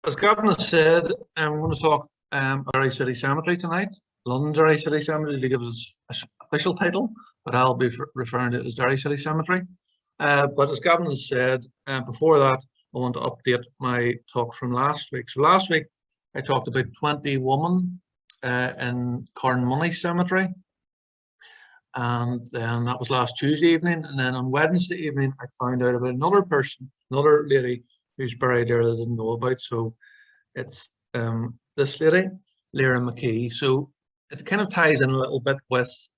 As Gavin has said, I'm going to talk Derry City Cemetery tonight. Londonderry City Cemetery to give us its official title, but I'll be referring to it as Derry City Cemetery. But as Gavin has said, before that, I want to update my talk from last week. So last week, I talked about 20 women in Carnmoney Cemetery. And then that was last Tuesday evening. And then on Wednesday evening, I found out about another person, another lady who's buried there that I didn't know about. So it's this lady, Lyra McKee. So it kind of ties in a little bit with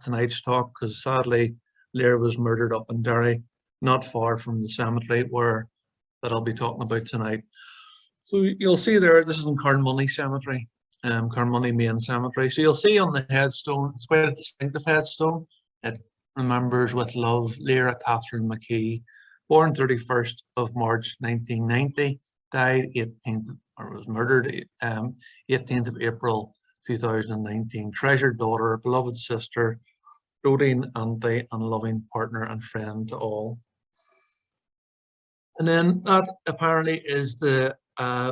tonight's talk, because sadly Lyra was murdered up in Derry, not far from the cemetery that I'll be talking about tonight. So you'll see there, this is in Carnmoney Cemetery, Carnmoney Main Cemetery. So you'll see on the headstone, it's quite a distinctive headstone. It remembers with love Lyra Catherine McKee, born 31st of March 1990, died 18th, or was murdered 18th of April 2019. Treasured daughter, beloved sister, doting auntie, and loving partner and friend to all. And then that apparently is the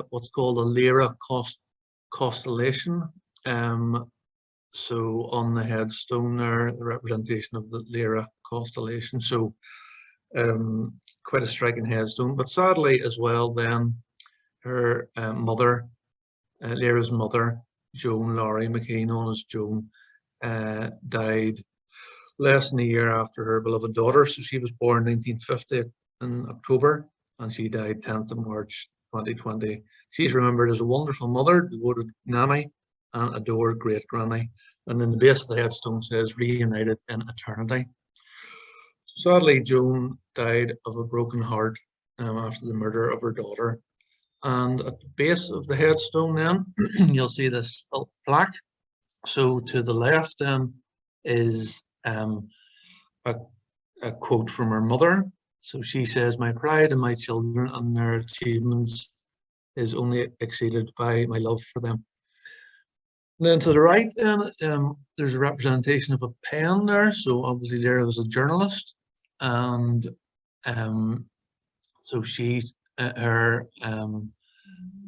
what's called a Lyra constellation. So on the headstone there, the representation of the Lyra constellation. So quite a striking headstone. But sadly as well, then her mother, Lyra's mother, Joan Lyra McKee, known as Joan, died less than a year after her beloved daughter. So she was born 1950 in October, and she died 10th of March 2020. She's remembered as a wonderful mother, devoted nanny, and adored great granny. And then the base of the headstone says, reunited in eternity. Sadly, Joan died of a broken heart after the murder of her daughter. And at the base of the headstone then, you'll see this plaque. So to the left then is a quote from her mother. So she says, "My pride in my children and their achievements is only exceeded by my love for them." And then to the right then, there's a representation of a pen there. So obviously Lyra was a journalist. And so her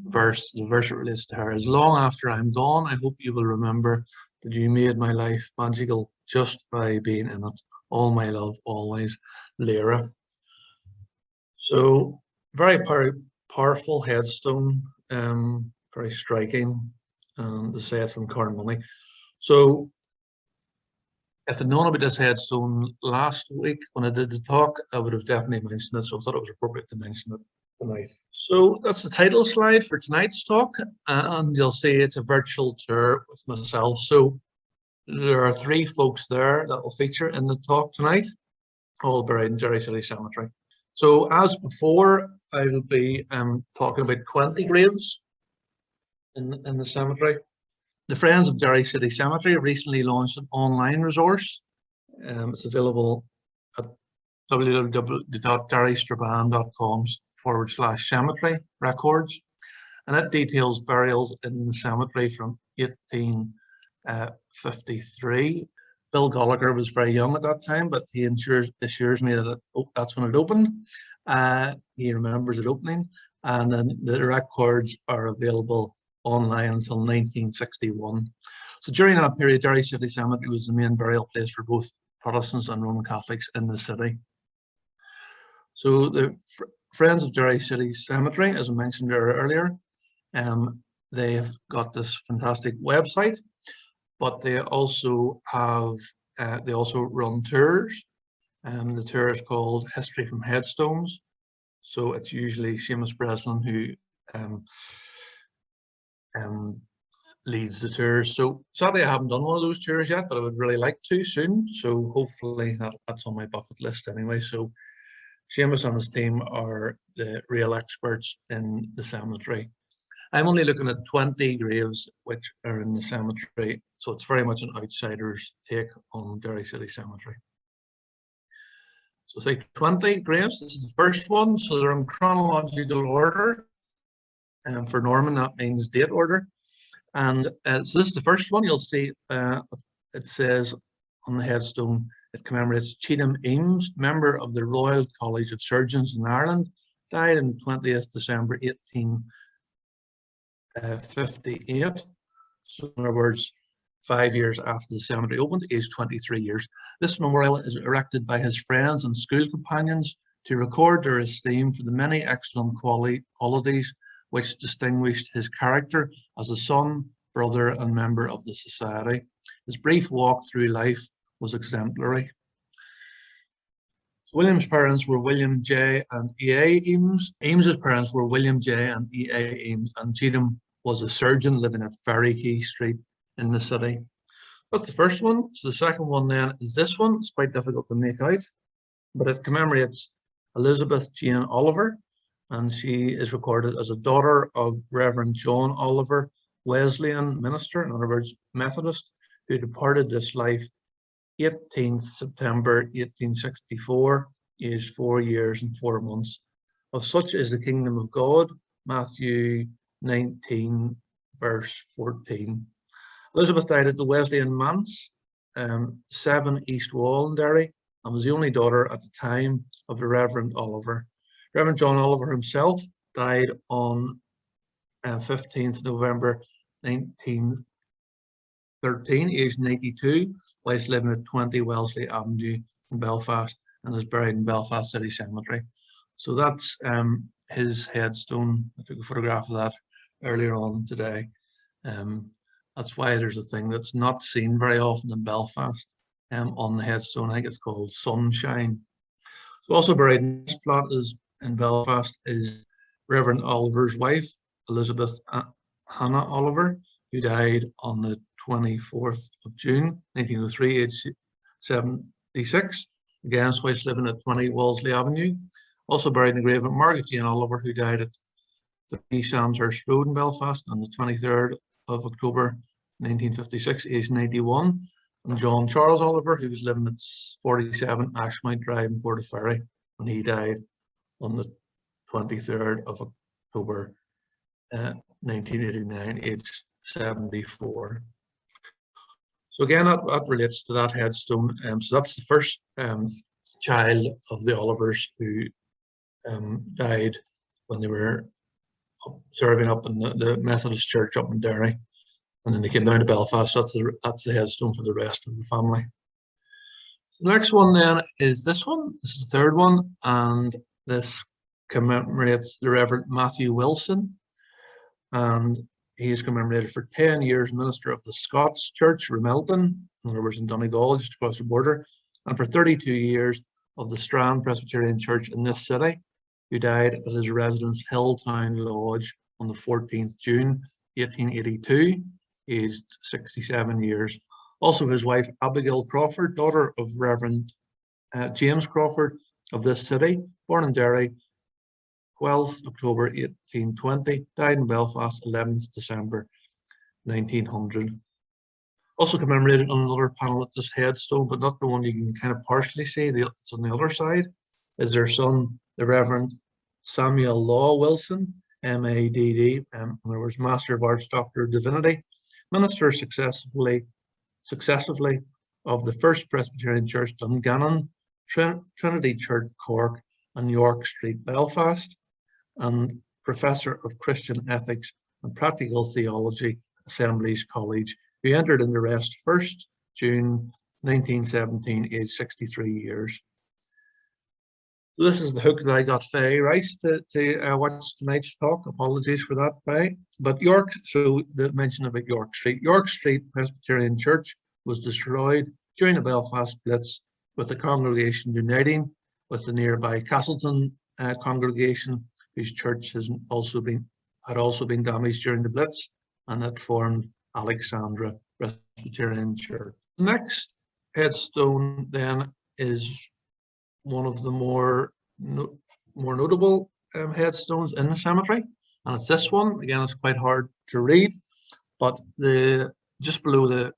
verse, the verse that relates to her is, "Long after I'm gone, I hope you will remember that you made my life magical just by being in it. All my love, always, Lyra." So very powerful headstone, very striking, to say it's in Carnmoney. So if I'd known about this headstone last week when I did the talk, I would have definitely mentioned it. So I thought it was appropriate to mention it tonight. So that's the title slide for tonight's talk, and you'll see it's a virtual tour with myself. So there are 3 folks there that will feature in the talk tonight, all buried in Derry City Cemetery. So as before, I will be talking about 20 graves in the cemetery. The Friends of Derry City Cemetery recently launched an online resource. It's available at www.derrystrabane.com/cemetery records, and it details burials in the cemetery from 1853. Bill Gallagher was very young at that time, but he assures me that that's when it opened. He remembers it opening, and then the records are available online until 1961. So during that period, Derry City Cemetery was the main burial place for both Protestants and Roman Catholics in the city. So the Friends of Derry City Cemetery, as I mentioned earlier, they have got this fantastic website, but they also run tours. The tour is called History from Headstones. So it's usually Seamus Breslin who leads the tours. So sadly I haven't done one of those tours yet, but I would really like to soon. So hopefully that's on my bucket list anyway. So Seamus and his team are the real experts in the cemetery. I'm only looking at 20 graves which are in the cemetery, so it's very much an outsider's take on Derry City Cemetery. So say 20 graves, this is the first one, so they're in chronological order. And for Norman, that means date order. And so this is the first one. You'll see it says on the headstone, it commemorates Cheatham Eames, member of the Royal College of Surgeons in Ireland, died on 20th December 18 1858. So in other words, 5 years after the cemetery opened, aged 23 years. This memorial is erected by his friends and school companions to record their esteem for the many excellent qualities which distinguished his character as a son, brother, and member of the society. His brief walk through life was exemplary. William's parents were William J. and E.A. Eames. Eames's parents were William J. and E.A. Eames, and Cheatham was a surgeon living at Ferryquay Street in the city. That's the first one. So the second one then is this one. It's quite difficult to make out, but it commemorates Elizabeth Jane Oliver, and she is recorded as a daughter of Reverend John Oliver, Wesleyan minister, in other words, Methodist, who departed this life 18th September 1864, aged 4 years and 4 months. Of such is the kingdom of God, Matthew 19, verse 14. Elizabeth died at the Wesleyan Manse, 7 East Wall in Derry, and was the only daughter at the time of the Reverend Oliver. Reverend John Oliver himself died on 15th November 1913, aged 92, whilst living at 20 Wellesley Avenue in Belfast, and is buried in Belfast City Cemetery. So that's his headstone. I took a photograph of that earlier on today. That's why there's a thing that's not seen very often in Belfast on the headstone. I think it's called Sunshine. So also buried in this plot is in Belfast is Reverend Oliver's wife, Elizabeth Hannah Oliver, who died on the 24th of June 1903, aged 76. Again, whilst living at 20 Wellesley Avenue. Also buried in the grave of Margaret Jane Oliver, who died at 3 Sandhurst Road in Belfast on the 23rd of October 1956, aged 91. And John Charles Oliver, who was living at 47 Ashmount Drive in Portaferry, when he died on the 23rd of October 1989, aged 74. So again, that relates to that headstone. So that's the first child of the Olivers who died when they were serving up in the Methodist Church up in Derry, and then they came down to Belfast. So that's the headstone for the rest of the family. The next one then is this one. This is the third one, and this commemorates the Reverend Matthew Wilson, and he is commemorated for 10 years minister of the Scots Church, Remelton, in other words in Donegal, just across the border, and for 32 years of the Strand Presbyterian Church in this city, who died at his residence Hilltown Lodge on the 14th June 1882, aged 67 years. Also his wife Abigail Crawford, daughter of Reverend James Crawford of this city, born in Derry, 12th October 1820, died in Belfast 11th December 1900. Also commemorated on another panel at this headstone, but not the one you can kind of partially see, it's on the other side, is their son, the Reverend Samuel Law Wilson, M.A.D.D., in other words, Master of Arts, Doctor of Divinity, minister successively of the First Presbyterian Church, Dungannon, Trinity Church, Cork, and York Street, Belfast, and Professor of Christian Ethics and Practical Theology, Assemblies College, who entered into rest 1st June 1917, aged 63 years. So this is the hook that I got Faye Rice to watch tonight's talk. Apologies for that, Faye. But York, so the mention about York Street. York Street Presbyterian Church was destroyed during the Belfast Blitz, with the congregation uniting with the nearby Castleton congregation, whose church had also been damaged during the Blitz, and that formed Alexandra Presbyterian Church. The next headstone then is one of the more notable headstones in the cemetery, and it's this one. Again, it's quite hard to read, but just below the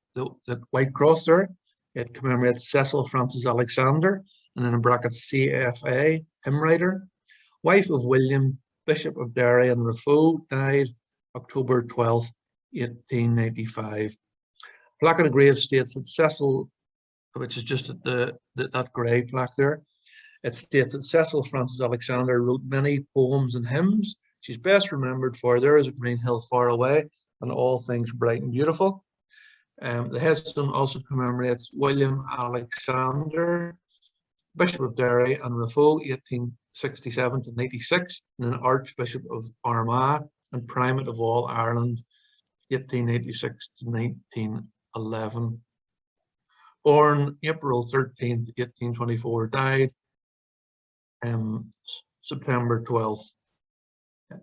white cross there, it commemorates Cecil Francis Alexander, and then in brackets CFA, hymn writer, wife of William, Bishop of Derry and Raphoe, died October 12th, 1895. Plaque on the grave states that Cecil, which is just at that grey plaque there, it states that Cecil Francis Alexander wrote many poems and hymns She's best remembered for There Is a Green Hill Far Away and All Things Bright and Beautiful. The headstone also commemorates William Alexander, Bishop of Derry and Raphoe, 1867 to 96, and an Archbishop of Armagh and Primate of all Ireland, 1886 to 1911. Born April 13th, 1824, died September 12th,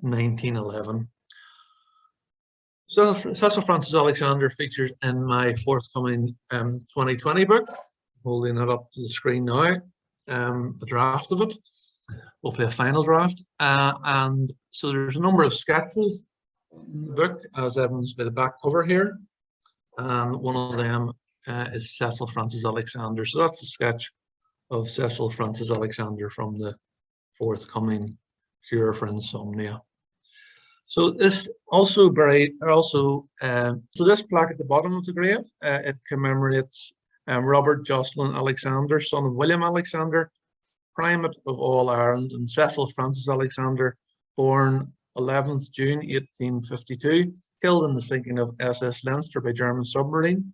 1911. Cecil Francis Alexander features in my forthcoming 2020 book. Holding it up to the screen now, a draft of it, hopefully a final draft. And so there's a number of sketches in the book, as evidenced by the back cover here. And one of them is Cecil Francis Alexander. So that's a sketch of Cecil Francis Alexander from the forthcoming Cure for Insomnia. So this also so this plaque at the bottom of the grave, it commemorates Robert Jocelyn Alexander, son of William Alexander, Primate of all Ireland, and Cecil Francis Alexander, born 11th June 1852, killed in the sinking of SS Leinster by German submarine,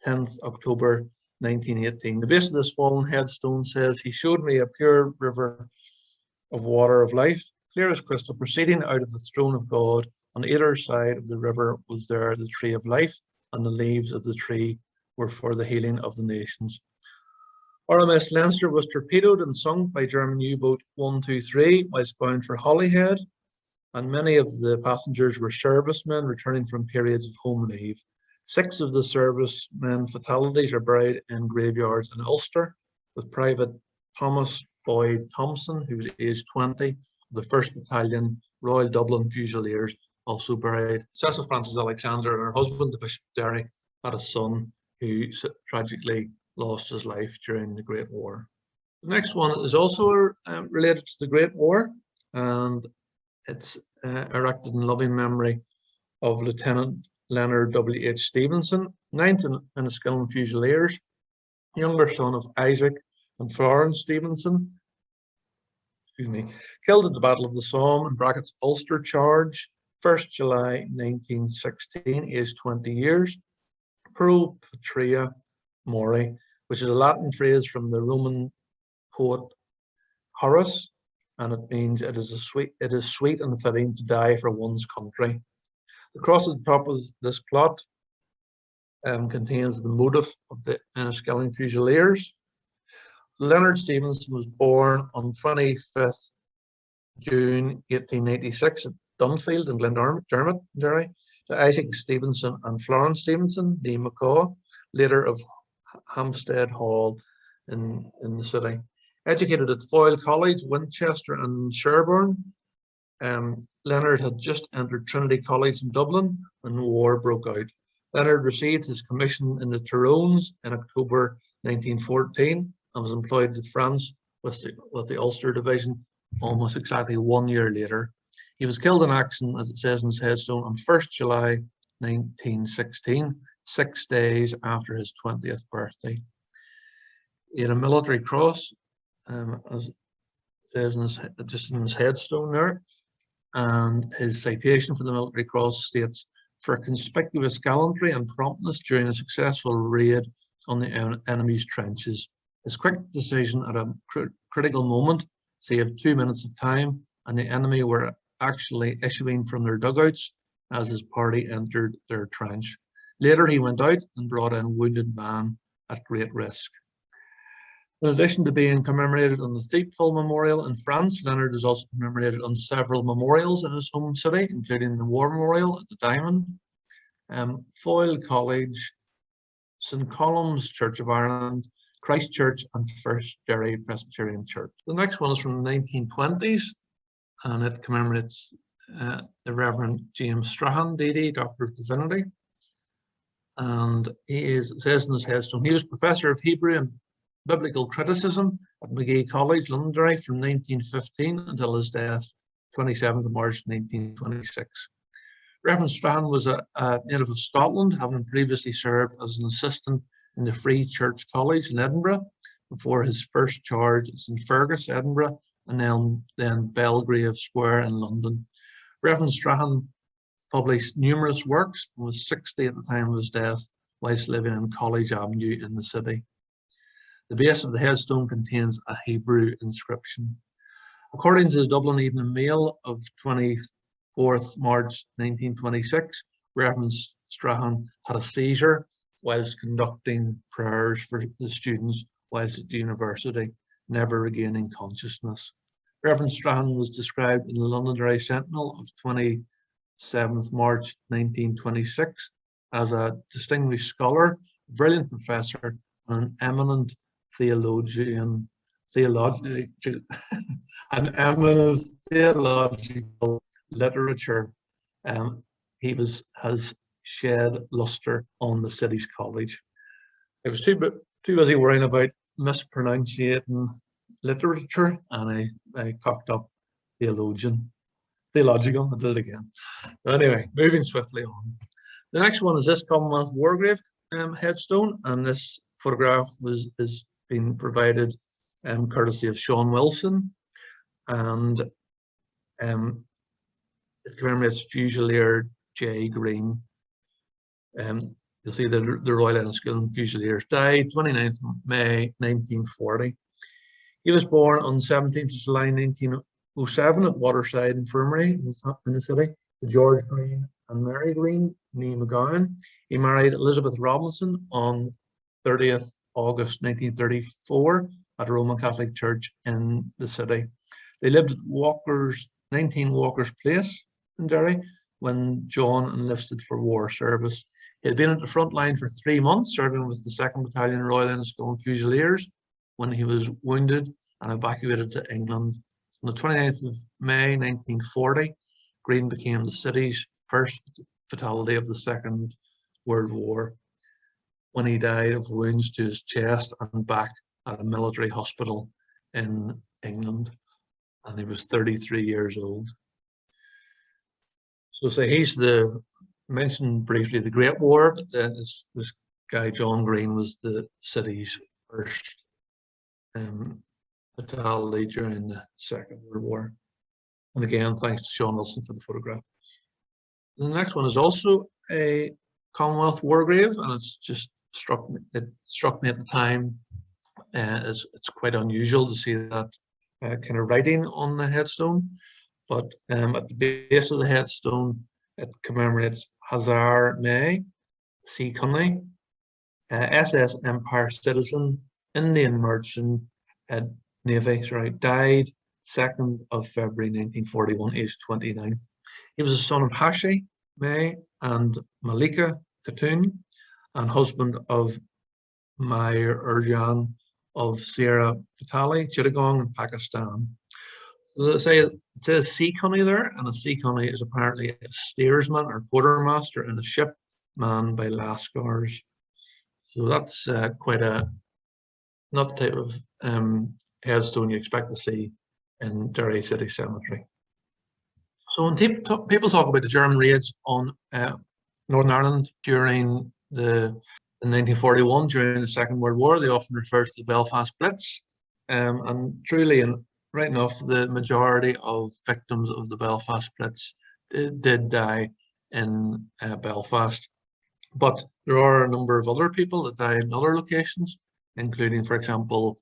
10th October 1918. The base of this fallen headstone says, "He showed me a pure river of water of life, clear as crystal, proceeding out of the throne of God. On either side of the river was there the tree of life, and the leaves of the tree were for the healing of the nations." RMS Leinster was torpedoed and sunk by German U-boat 123 whilst bound for Holyhead, and many of the passengers were servicemen returning from periods of home leave. 6 of the servicemen fatalities are buried in graveyards in Ulster, with Private Thomas Boyd Thompson, who was aged 20, the 1st Battalion Royal Dublin Fusiliers, also buried. Cecil Francis Alexander and her husband, the Bishop of Derry, had a son who tragically lost his life during the Great War. The next one is also related to the Great War, and it's erected in loving memory of Lieutenant Leonard W.H. Stevenson, 9th in Enniskillen Fusiliers, younger son of Isaac and Florence Stevenson, killed at the Battle of the Somme, in brackets Ulster Charge, 1st July 1916, aged 20 years. Pro Patria Mori, which is a Latin phrase from the Roman poet Horace, and it means it is sweet and fitting to die for one's country. The cross at the top of this plot contains the motive of the Enniskillen Fusiliers. Leonard Stevenson was born on 25th June 1886 at Dunfield in Glendermot, Derry, to Isaac Stevenson and Florence Stevenson, née McCabe, later of Hampstead Hall in the city. Educated at Foyle College, Winchester and Sherborne, Leonard had just entered Trinity College in Dublin when the war broke out. Leonard received his commission in the Tyrones in October 1914 and was employed in France with the Ulster Division almost exactly 1 year later. He was killed in action, as it says in his headstone, on 1st July 1916, 6 days after his 20th birthday. He had a military cross, as it says just in his headstone there, and his citation for the military cross states, "For conspicuous gallantry and promptness during a successful raid on the enemy's trenches. His quick decision at a critical moment saved 2 minutes of time, and the enemy were actually issuing from their dugouts as his party entered their trench. Later he went out and brought in a wounded man at great risk." In addition to being commemorated on the Thiepval Memorial in France, Leonard is also commemorated on several memorials in his home city, including the War Memorial at the Diamond, Foyle College, St Colum's Church of Ireland, Christ Church, and First Derry Presbyterian Church. The next one is from the 1920s, and it commemorates the Reverend James Strahan, D.D., Doctor of Divinity. And it says in his headstone, he was Professor of Hebrew and Biblical Criticism at McCabe College, Londonderry, from 1915 until his death, 27th of March 1926. Reverend Strahan was a native of Scotland, having previously served as an assistant in the Free Church College in Edinburgh before his first charge at St Fergus, Edinburgh, and then Belgrave Square in London. Reverend Strahan published numerous works and was 60 at the time of his death, whilst living in College Avenue in the city. The base of the headstone contains a Hebrew inscription. According to the Dublin Evening Mail of 24th March 1926, Reverend Strahan had a seizure whilst conducting prayers for the students whilst at the university, never regaining consciousness. Reverend Strahan was described in the Londonderry Sentinel of 27th March 1926 as a distinguished scholar, brilliant professor, and an eminent theological literature. He has shed lustre on the city's college. I was too busy worrying about mispronouncing literature, and I cocked up theological. I did it again. But anyway, moving swiftly on. The next one is this Commonwealth War Grave headstone, and this photograph is being provided courtesy of Sean Wilson, and it commemorates Fusilier J. Green. You'll see the Royal Enniskillen Fusiliers died 29th May 1940. He was born on 17th July 1907 at Waterside Infirmary in the city to George Green and Mary Green, née McGowan. He married Elizabeth Robinson on 30th August 1934 at a Roman Catholic church in the city. They lived at 19 Walker's Place in Derry when John enlisted for war service. He had been at the front line for 3 months, serving with the 2nd Battalion Royal Enniskillen Fusiliers when he was wounded and evacuated to England. On the 29th of May 1940, Green became the city's first fatality of the Second World War when he died of wounds to his chest and back at a military hospital in England, and he was 33 years old. So he's mentioned briefly the Great War, but then this guy John Green was the city's first fatality during the Second World War. And again, thanks to Sean Wilson for the photograph. The next one is also a Commonwealth War grave, and it's just struck me at the time. It's quite unusual to see that kind of writing on the headstone, but at the base of the headstone, it commemorates Hazar May, Sea Cunley, SS Empire citizen, Indian merchant, Navy, died 2nd of February 1941, aged 29. He was the son of Hashi May and Malika Khatun, and husband of Mayer Urjan of Sierra Patali, Chittagong, in Pakistan. So it says sea cunny there, and a sea cunny is apparently a steersman or quartermaster in a ship manned by lascars. So that's quite not the type of headstone you expect to see in Derry City Cemetery. So when people talk about the German raids on Northern Ireland during in 1941, during the Second World War, they often refer to the Belfast Blitz, and truly, and right enough, the majority of victims of the Belfast Blitz did die in Belfast. But there are a number of other people that died in other locations, including, for example,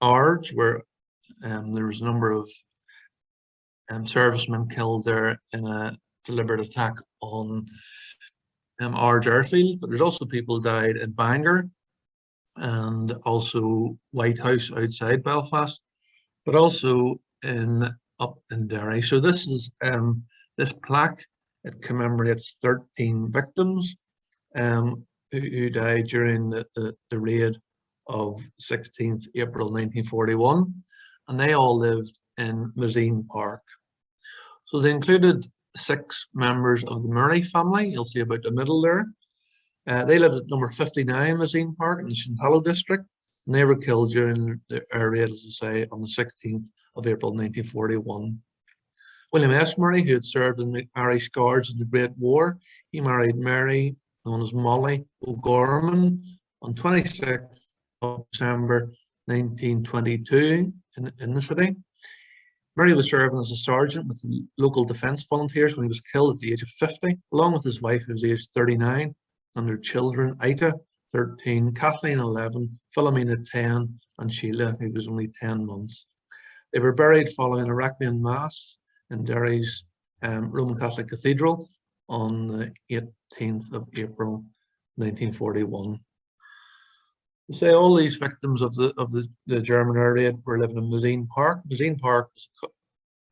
Ards, where there was a number of servicemen killed there in a deliberate attack on Ards airfield. But there's also people who died in Bangor and also White House outside Belfast, but also up in Derry. So this is this plaque. It commemorates 13 victims who died during the raid of 16th April 1941, and they all lived in Mazine Park. So they included 6 members of the Murray family. You'll see about the middle there. They lived at number 59 Mazine Park in the Shintallow district, and they were killed during the air raid, as I say, on the 16th of April 1941. William S. Murray, who had served in the Irish Guards in the Great War, he married Mary, known as Molly O'Gorman, on 26th of December 1922 in the city. Murray was serving as a sergeant with the local defence volunteers when he was killed at the age of 50, along with his wife, who was aged 39, and their children, Ita, 13, Kathleen, 11, Philomena, 10, and Sheila, who was only 10 months. They were buried following a Requiem Mass in Derry's Roman Catholic Cathedral on the 18th of April, 1941. To say all these victims of the German air raid were living in Mazine Park. Mazine Park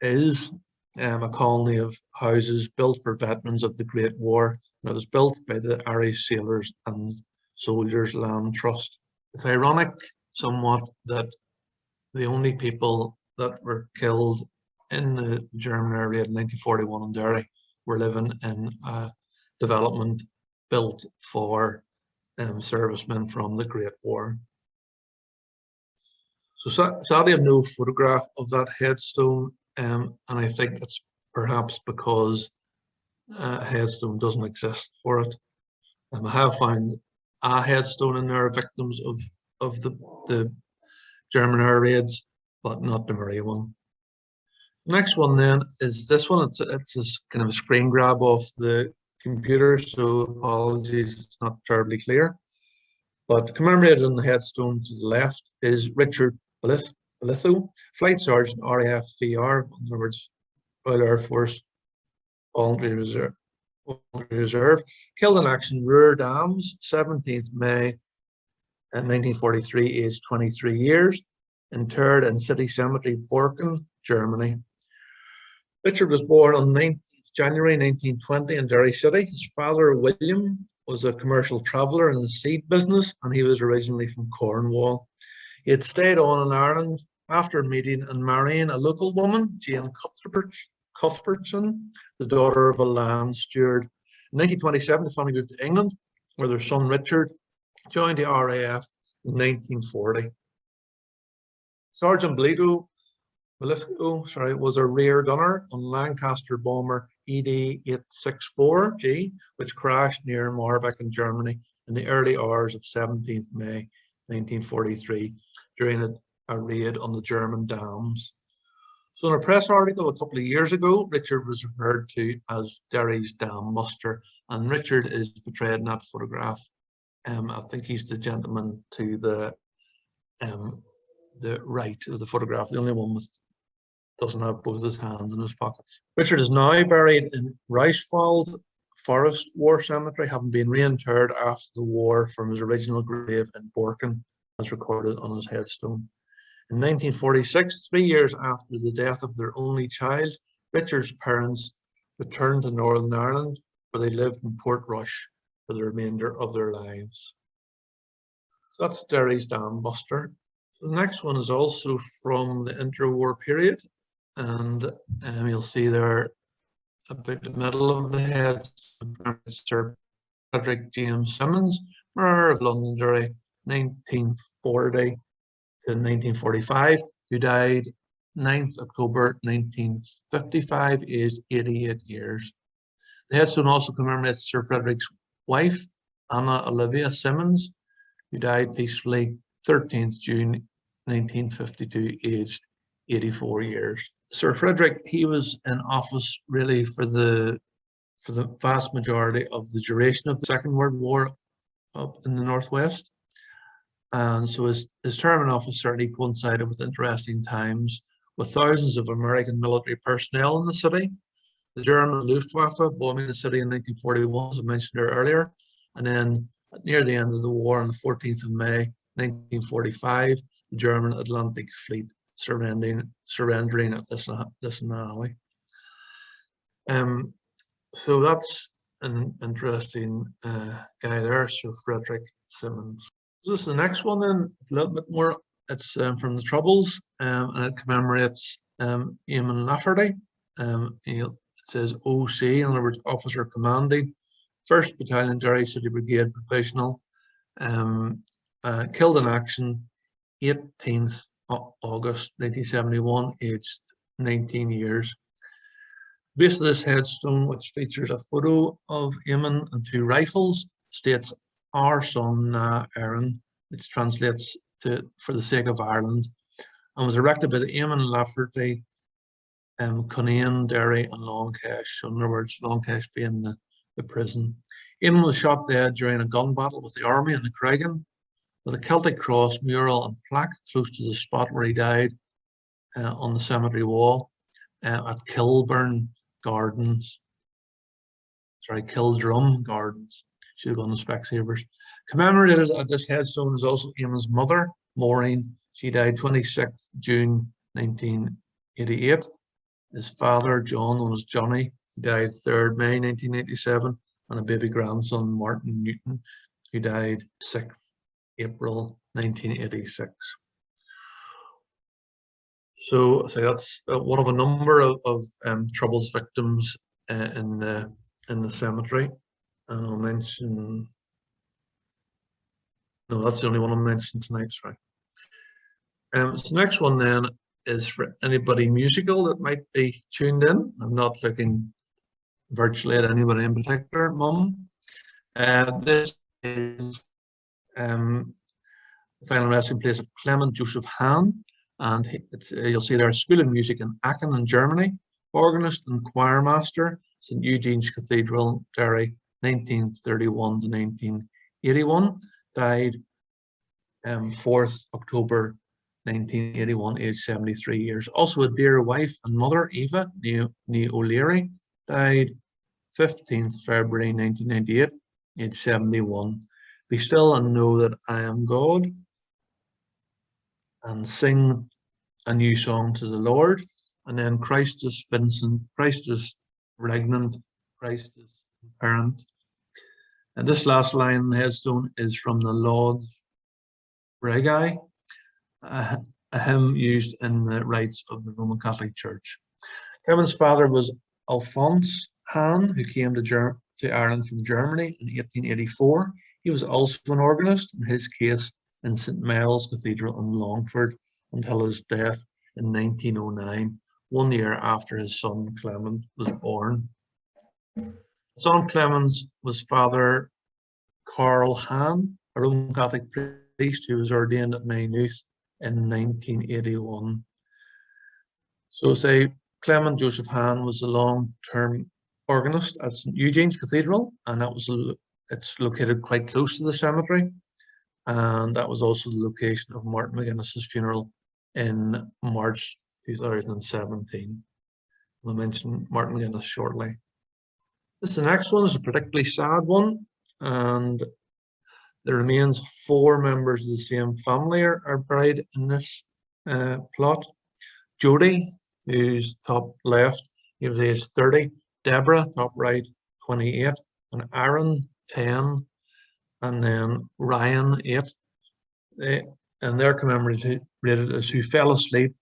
is a colony of houses built for veterans of the Great War, and it was built by the Irish Sailors and Soldiers Land Trust. It's ironic somewhat that the only people that were killed in the German air raid in 1941 in Derry were living in a development built for servicemen from the Great War. So sadly, I have no photograph of that headstone, and I think it's perhaps because a headstone doesn't exist for it. I have found a headstone in there, victims of the German air raids, but not the Murray one. Next one then is this one. It's a kind of a screen grab off the computer, so apologies, it's not terribly clear. But commemorated on the headstone to the left is Richard Blytho, Flight Sergeant RAF VR, in other words, Royal Air Force Voluntary Reserve, killed in action, Ruhr Dams, 17th May 1943, aged 23 years, interred in City Cemetery, Borken, Germany. Richard was born on 19th January 1920 in Derry City. His father, William, was a commercial traveller in the seed business, and he was originally from Cornwall. He had stayed on in Ireland after meeting and marrying a local woman, Jane Cuthbertson, the daughter of a land steward. In 1927, the family moved to England, where their son Richard joined the RAF in 1940. Sergeant Blytho was a rear gunner on Lancaster bomber ED-864G, which crashed near Marbach in Germany in the early hours of 17th May 1943 during a raid on the German dams. So in a press article a couple of years ago, Richard was referred to as Derry's Dam Muster, and Richard is portrayed in that photograph. I think he's the gentleman to the right of the photograph, the only one with doesn't have both his hands in his pockets. Richard is now buried in Reichswald Forest War Cemetery, having been reinterred after the war from his original grave in Borken, as recorded on his headstone. In 1946, 3 years after the death of their only child, Richard's parents returned to Northern Ireland, where they lived in Portrush for the remainder of their lives. So that's Derry's Dam Muster. The next one is also from the interwar period, and you'll see there about the middle of the head, Sir Frederick James Symonds, Mayor of Londonderry, 1940 to 1945, who died 9th October 1955, aged 88 years. The headstone also commemorates Sir Frederick's wife, Anna Olivia Symonds, who died peacefully 13th June 1952, aged 84 years. Sir Frederick, he was in office really for the vast majority of the duration of the Second World War up in the Northwest. And so his term in office certainly coincided with interesting times, with thousands of American military personnel in the city. The German Luftwaffe bombing the city in 1941, as I mentioned earlier, and then near the end of the war on the 14th of May 1945, the German Atlantic Fleet surrendering at Lissanally. So that's an interesting guy there, Sir Frederick Symonds. So this is the next one then, a little bit more. It's from the Troubles, and it commemorates Eamon Lafferty. It says OC, in other words, Officer Commanding, 1st Battalion Derry City Brigade Provisional, killed in action 18th August 1971, aged 19 years. Base of this headstone, which features a photo of Eamon and 2 rifles, states "Our son Na Erin," which translates to "for the sake of Ireland," and was erected by the Eamon Lafferty Cunane, Derry, and Longcash. So in other words, Longcash being the prison. Eamon was shot dead during a gun battle with the army in the Craigan, with a Celtic cross, mural, and plaque close to the spot where he died on the cemetery wall at Kildrum Gardens. Should have gone to Specsavers. Commemorated at this headstone is also Eamon's mother, Maureen. She died 26th June 1988. His father, John, known as Johnny, he died 3rd May 1987, and a baby grandson, Martin Newton, who died 6th April 1986. So that's one of a number of Troubles victims in the cemetery. And I'll mention, no, that's the only one I'll mention tonight, sorry. So the next one then is for anybody musical that might be tuned in. I'm not looking virtually at anybody in particular, Mum. This is the final resting place of Clement Joseph Hahn, and you'll see there School of Music in Aachen in Germany, organist and choir master, St Eugene's Cathedral, Derry, 1931 to 1981, died 4th October 1981, aged 73 years. Also a dear wife and mother, Eva née O'Leary, died 15th February 1998, aged 71. Be still and know that I am God, and sing a new song to the Lord. And then Christ is Vincent, Christ is regnant, Christ is parent. And this last line in the headstone is from the Lauds Regai, a hymn used in the rites of the Roman Catholic Church. Kevin's father was Alphonse Hahn, who came to Ireland from Germany in 1884. He was also an organist, in his case in St Mel's Cathedral in Longford, until his death in 1909, 1 year after his son Clement was born. The son of Clemens was Father Carl Hahn, a Roman Catholic priest who was ordained at Maynooth in 1981. So say Clement Joseph Hahn was a long-term organist at St Eugene's Cathedral, and it's located quite close to the cemetery, and that was also the location of Martin McGuinness's funeral in March 2017. We'll mention Martin McGuinness shortly. The next one is a particularly sad one, and the remains of 4 members of the same family are buried in this plot. Jody, who's top left, he was aged 30. Deborah, top right, 28. And Aaron, 10. And then Ryan, 8. And they're commemorated as who fell asleep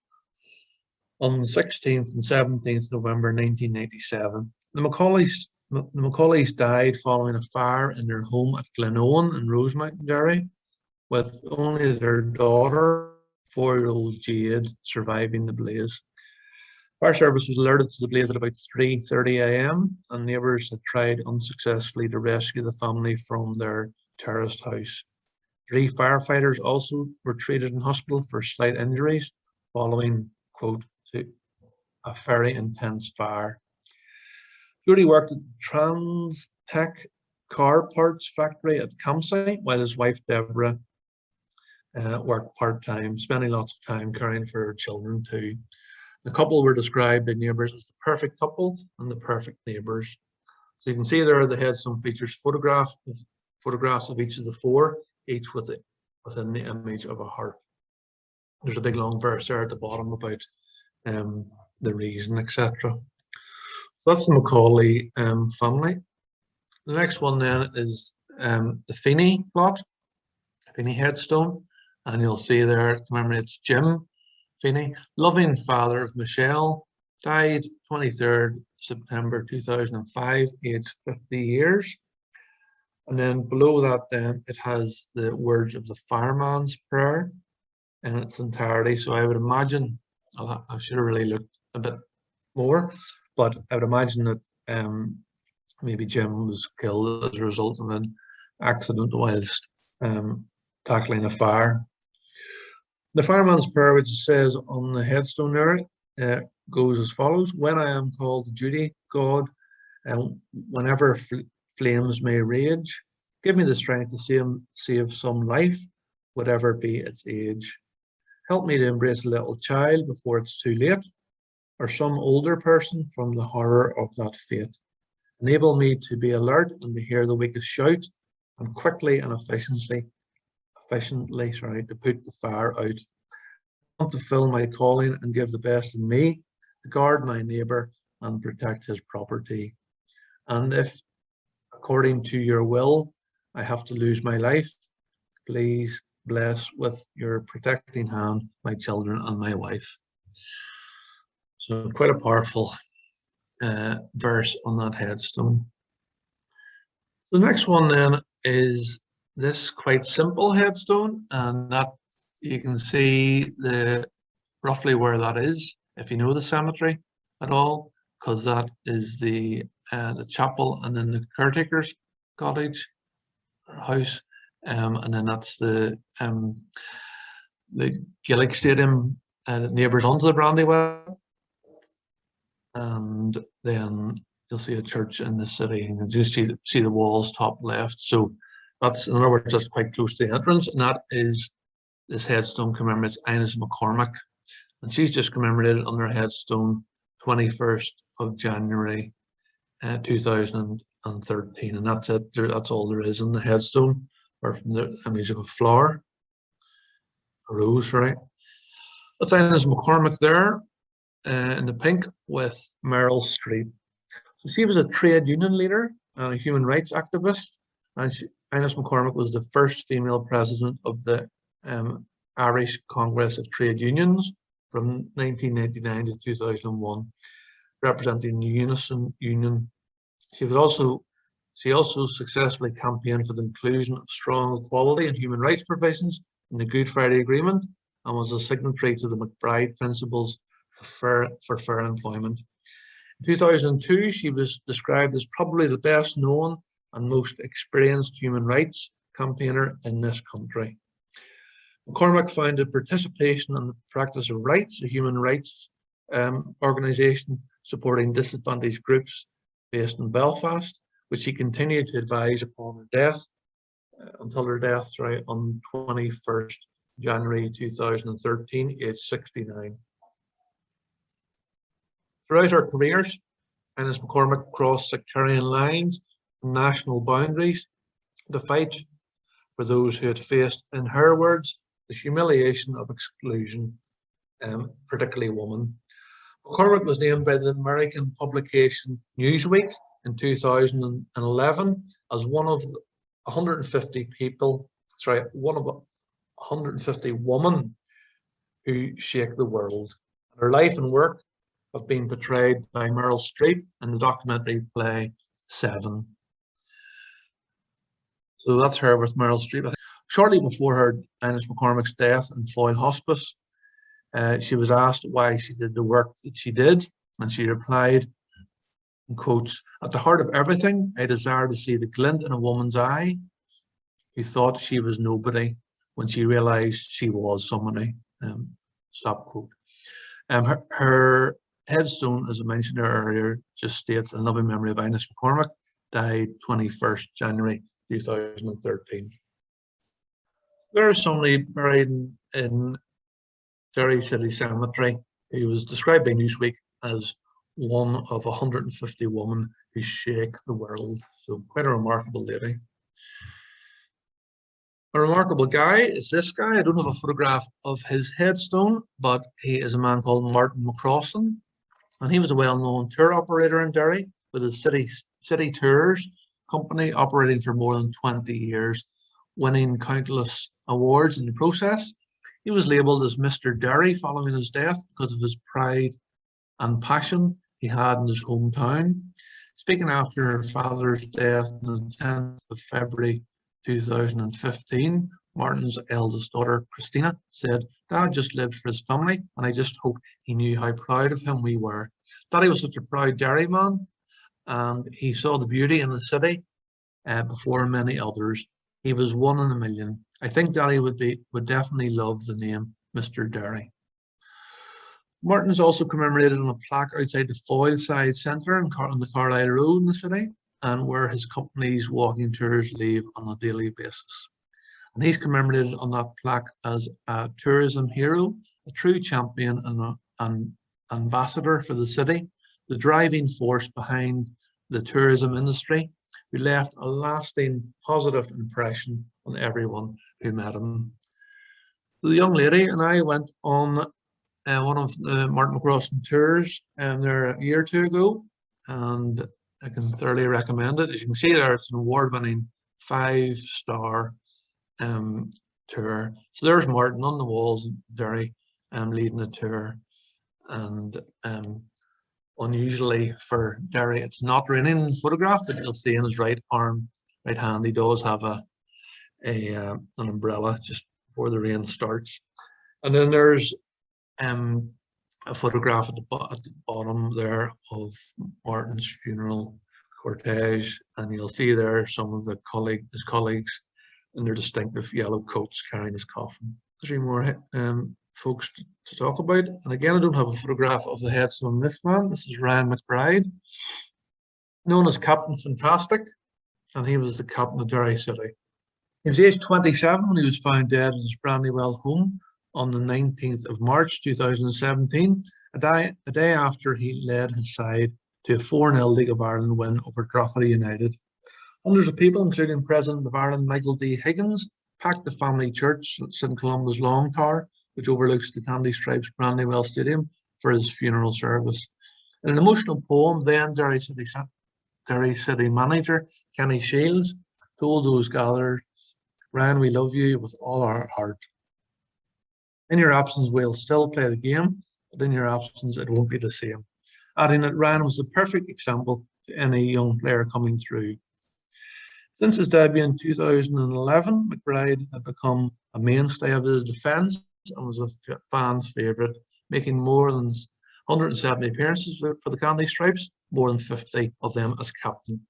on the 16th and 17th November 1997. The Macaulays died following a fire in their home at Glenowen in Rosemount, Derry, with only their daughter, 4-year-old Jade, surviving the blaze. Fire service was alerted to the blaze at about 3:30 a.m. and neighbours had tried unsuccessfully to rescue the family from their terraced house. 3 firefighters also were treated in hospital for slight injuries following, quote, a very intense fire. Jody worked at Transtech car parts factory at Campsite, while his wife Deborah worked part-time, spending lots of time caring for her children too. The couple were described by neighbours as the perfect couple and the perfect neighbours. So you can see there the headstone features photographs of each of the 4, each within the image of a heart. There's a big long verse there at the bottom about the reason, etc. So that's the Macaulay family. The next one then is the Feeney plot, Feeney headstone, and you'll see there it commemorates Jim Feeney, loving father of Michelle, died 23rd September 2005, aged 50 years. And then below that then it has the words of the fireman's prayer in its entirety. So I would imagine, I should have really looked a bit more, but I would imagine that maybe Jim was killed as a result of an accident whilst tackling a fire. The fireman's prayer, which says on the headstone there, goes as follows: when I am called to duty, God, and whenever flames may rage, give me the strength to save some life, whatever be its age. Help me to embrace a little child before it's too late, or some older person from the horror of that fate. Enable me to be alert and to hear the weakest shout, and quickly and efficiently, to put the fire out. I want to fill my calling and give the best in me, to guard my neighbour and protect his property. And if, according to your will, I have to lose my life, please bless with your protecting hand my children and my wife. So quite a powerful verse on that headstone. The next one then is this quite simple headstone, and that you can see roughly where that is if you know the cemetery at all, because that is the chapel and then the caretaker's cottage or house, and then that's the Gaelic Stadium that neighbours onto the Brandywell, and then you'll see a church in the city, and you see the walls top left. So that's, in other words, that's quite close to the entrance, and that is this headstone commemorates Inez McCormick, and she's just commemorated on her headstone 21st of January 2013, and that's it. That's all there is in the headstone, or from the image of a flower, a rose, right? That's Inez McCormick there in the pink with Meryl Streep. So she was a trade union leader and a human rights activist, and Inez McCormick was the first female president of the Irish Congress of Trade Unions from 1999 to 2001, representing the Unison Union. She also successfully campaigned for the inclusion of strong equality and human rights provisions in the Good Friday Agreement, and was a signatory to the McBride Principles for Fair Employment. In 2002, she was described as probably the best known and most experienced human rights campaigner in this country. McCormick founded Participation in the Practice of Rights, a human rights organisation supporting disadvantaged groups based in Belfast, which she continued to advise upon her death, until her death, on 21st January 2013, aged 69. Throughout her careers, Inez McCormick crossed sectarian lines and national boundaries to fight for those who had faced, in her words, the humiliation of exclusion, particularly women. McCormick was named by the American publication Newsweek in 2011 as one of 150 one of 150 women who shake the world. Her life and work have been portrayed by Meryl Streep in the documentary play Seven. So that's her with Meryl Streep. Shortly before her Inez McCormick's death in Foyle Hospice, she was asked why she did the work that she did, and she replied, in quotes, "At the heart of everything, I desire to see the glint in a woman's eye who thought she was nobody when she realized she was somebody." Stop quote. Her headstone, as I mentioned earlier, just states in loving memory of Inez McCormick, died 21st January 2013. There is somebody buried in Derry City Cemetery who was described by Newsweek as one of 150 women who shake the world. So quite a remarkable lady. A remarkable guy is this guy. I don't have a photograph of his headstone, but he is a man called Martin McCrossan, and he was a well-known tour operator in Derry with his city tours company operating for more than 20 years, winning countless awards in the process. He was labelled as Mr. Derry following his death because of his pride and passion he had in his hometown. Speaking after her father's death on the 10th of February 2015, Martin's eldest daughter, Christina, said, "Dad just lived for his family, and I just hope he knew how proud of him we were. Daddy was such a proud Derry man, and he saw the beauty in the city before many others. He was one in a million. I think Daddy would definitely love the name Mr. Derry." Martin is also commemorated on a plaque outside the Foyleside Centre on the Carlisle Road in the city, and where his company's walking tours leave on a daily basis. And he's commemorated on that plaque as a tourism hero, a true champion and an ambassador for the city, the driving force behind the tourism industry, who left a lasting positive impression on everyone who met him. The young lady and I went on one of the Martin McCrossan tours there a year or two ago, and I can thoroughly recommend it. As you can see there, it's an award-winning 5-star tour. So there's Martin on the walls in Derry leading the tour, and unusually for Derry, it's not raining in the photograph, but you'll see in his right hand, he does have an umbrella just before the rain starts. And then there's a photograph at the bottom there of Martin's funeral cortege, and you'll see there some of his colleagues in their distinctive yellow coats carrying his coffin. There's three more folks to talk about, and again I don't have a photograph of the headstone on this man. This is Ryan McBride, known as Captain Fantastic, and he was the captain of Derry City. He was aged 27 when he was found dead in his Brandywell home on the 19th of March 2017, a day after he led his side to a 4-0 League of Ireland win over Drogheda United. Hundreds of people, including President of Ireland Michael D. Higgins, packed the family church at St Columba's Long Tower, which overlooks the Candy Stripes Brandywell Stadium, for his funeral service. In an emotional poem, then Derry City manager Kenny Shields told those gathered, "Ryan, we love you with all our heart. In your absence, we'll still play the game, but in your absence, it won't be the same." Adding that Ryan was the perfect example to any young player coming through. Since his debut in 2011, McBride had become a mainstay of the defence and was a fan's favourite, making more than 170 appearances for the Candy Stripes, more than 50 of them as captain.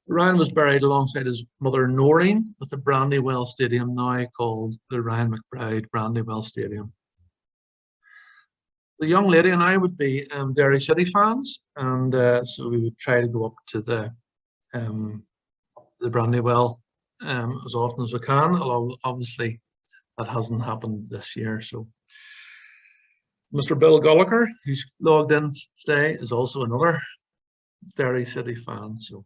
Ryan was buried alongside his mother Noreen at the Brandywell Stadium, now called the Ryan McBride Brandywell Stadium. The young lady and I would be Derry City fans, and so we would try to go up to the Brandywell as often as we can, although obviously that hasn't happened this year. So Mr. Bill Gallagher, who's logged in today, is also another Derry City fan. So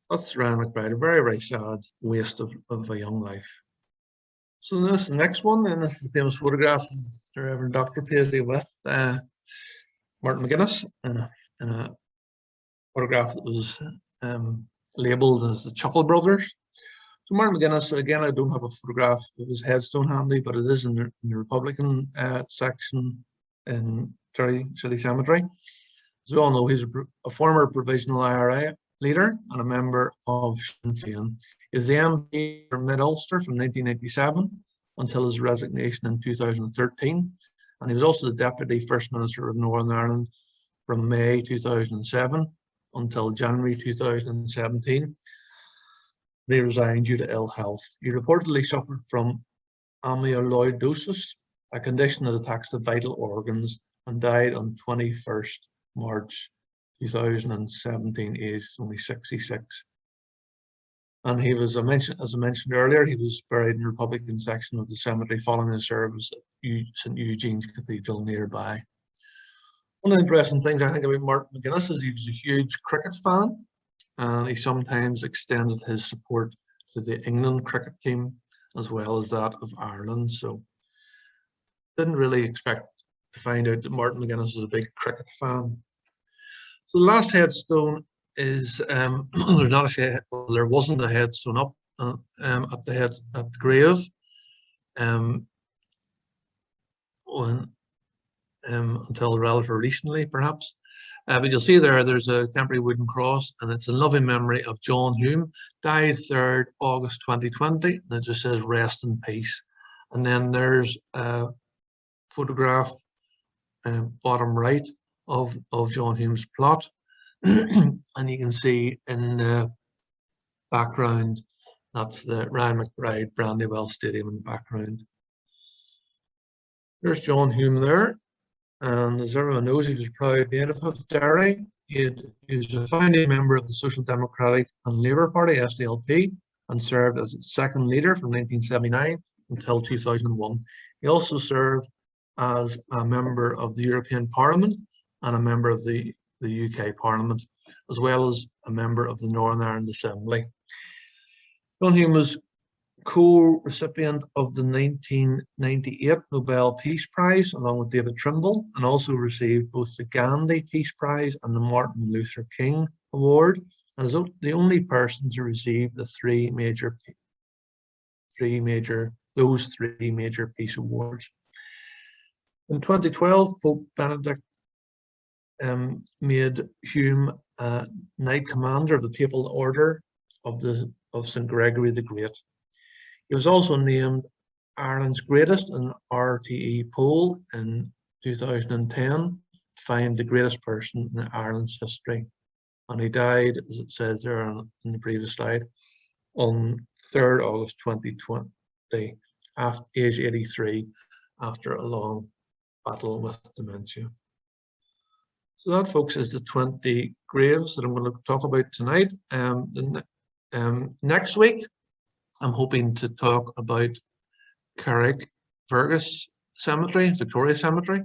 that's Ryan McBride, a very, very sad waste of a young life. So this next one, and this is the famous photograph of the Reverend Dr. Paisley with Martin McGuinness in a photograph that was labelled as the Chuckle Brothers. So Martin McGuinness, again, I don't have a photograph of his headstone handy, but it is in the Republican section in Derry City Cemetery. As we all know, he's a former provisional IRA leader and a member of Sinn Féin. He was the MP for Mid-Ulster from 1987 until his resignation in 2013, and he was also the Deputy First Minister of Northern Ireland from May 2007 until January 2017. He resigned due to ill health. He reportedly suffered from amyloidosis, a condition that attacks the vital organs, and died on 21st March 2017, aged only 66. And he was, as I mentioned earlier, he was buried in the Republican section of the cemetery following a service at St Eugene's Cathedral nearby. One of the interesting things I think about Martin McGuinness is he was a huge cricket fan, and he sometimes extended his support to the England cricket team as well as that of Ireland. So didn't really expect to find out that Martin McGuinness was a big cricket fan. So the last headstone is there's not a well, there wasn't a headstone up at the grave until relatively recently, perhaps. But you'll see there's a temporary wooden cross, and it's in loving memory of John Hume, died 3rd August 2020, and it just says rest in peace. And then there's a photograph bottom right of John Hume's plot, and you can see in the background, that's the Ryan McBride Brandywell Stadium in the background. There's John Hume there. And as everyone knows, he was a proud native of Derry. He was a founding member of the Social Democratic and Labour Party, SDLP, and served as its second leader from 1979 until 2001. He also served as a member of the European Parliament and a member of the UK Parliament, as well as a member of the Northern Ireland Assembly. John Hume was co-recipient of the 1998 Nobel Peace Prize along with David Trimble, and also received both the Gandhi Peace Prize and the Martin Luther King Award, and is the only person to receive the three major peace awards. In 2012, Pope Benedict made Hume Knight Commander of the Papal Order of St. Gregory the Great. He was also named Ireland's greatest in RTE poll in 2010 to find the greatest person in Ireland's history. And he died, as it says there in the previous slide, on 3rd August 2020, at age 83, after a long battle with dementia. So that, folks, is the 20 graves that I'm going to talk about tonight. Next week, I'm hoping to talk about Carrickfergus Cemetery, Victoria Cemetery,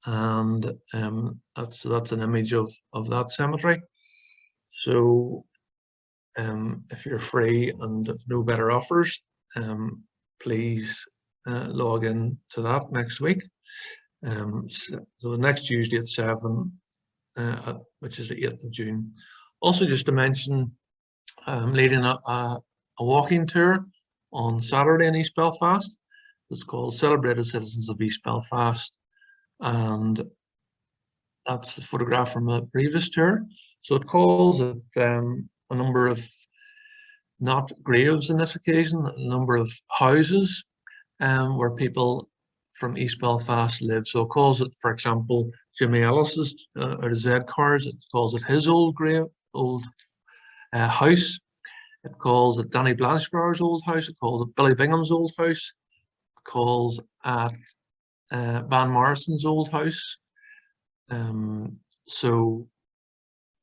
and that's an image of that cemetery. So if you're free and have no better offers, please log in to that next week. So the next Tuesday at 7, which is the 8th of June. Also, just to mention, leading a walking tour on Saturday in East Belfast. It's called Celebrated Citizens of East Belfast, and that's the photograph from a previous tour. So it calls it a number of, not graves in this occasion, a number of houses where people from East Belfast live. So it calls it, for example, Jimmy Ellis's or the Z cars. It calls it his old house. It calls it Danny Blanchflower's old house. It calls it Billy Bingham's old house. It calls at Van Morrison's old house. So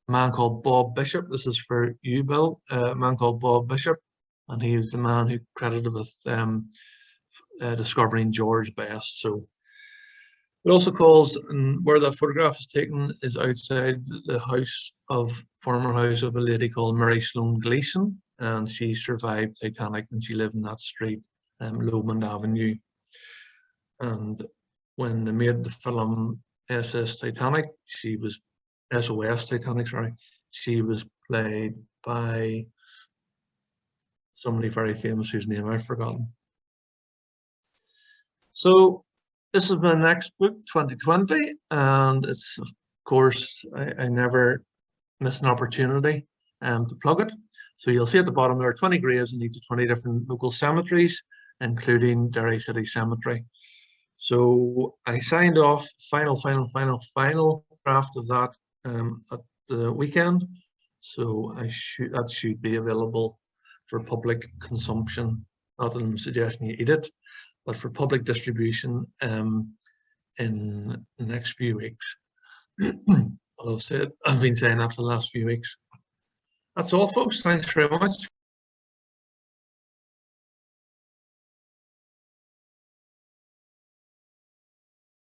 a man called Bob Bishop, this is for you, Bill, a man called Bob Bishop, and he was the man who credited with discovering George Best. So it also calls, and where that photograph is taken is outside the former house of a lady called Mary Sloan Gleason, and she survived Titanic and she lived in that street, Lomond Avenue. And when they made the film SOS Titanic, she was played by somebody very famous whose name I've forgotten. So this is my next book, 2020, and it's, of course, I never miss an opportunity to plug it. So you'll see at the bottom there are 20 graves in each of 20 different local cemeteries, including Derry City Cemetery. So I signed off final draft of that at the weekend. So that should be available for public consumption. Not that I'm suggesting you eat it, but for public distribution in the next few weeks. I've been saying that for the last few weeks. That's all, folks. Thanks very much.